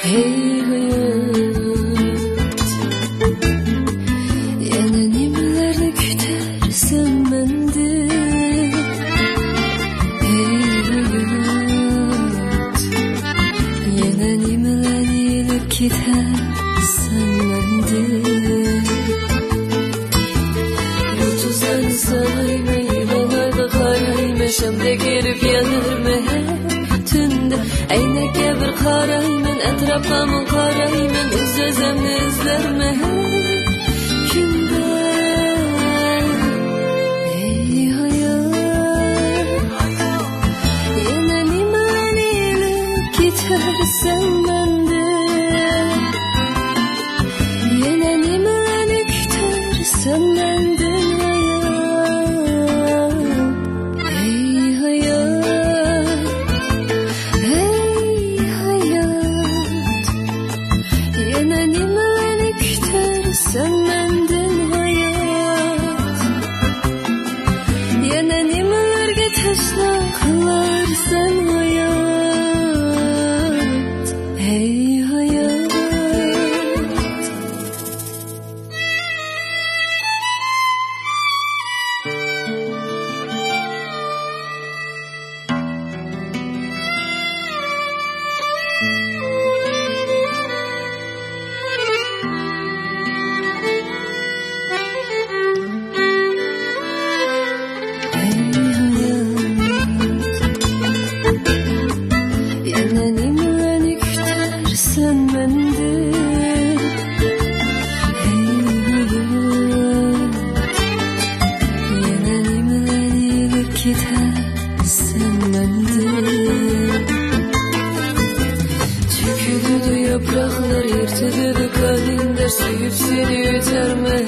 Hey hayat, yana nimalarni kutarsan mendan? Hey hayat, yana nimalarni ilib ketarsan mendan? Yulduzlarni sanayman, yılanlarga qarayman, shamda kelib yanarman tunda. Aynakka bir qarayman, atrofimga qarayman, o'z-o'zimni izlarman kunda. Ey hayot, yana nimalarni ilib ketarsan mendan? Yana nimalarni kutarsan mendan hayot? Ey hayot, ey hayot, yana nimalarni kutarsan mendan hayot? Yana nimalarga tashna qilarsan hayot? Ey hayot. Yana nimalarni kutarsan mendan? Ey hayot, yana nimalarni ilib ketarsan mendan? To'kiladi yaproqlar, ertaladi kalendar, suyib seni o'tarman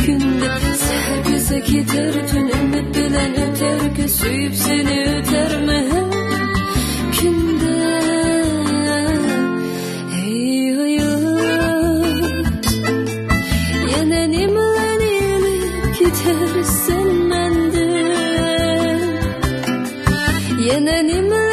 kunda. Sahar ko'sa ketar tun, umid bilan o'tar kun, suyib seni o'tarman kunda. Ey hayot, yana nimalarni ilib ketarsan mendan? Yana nima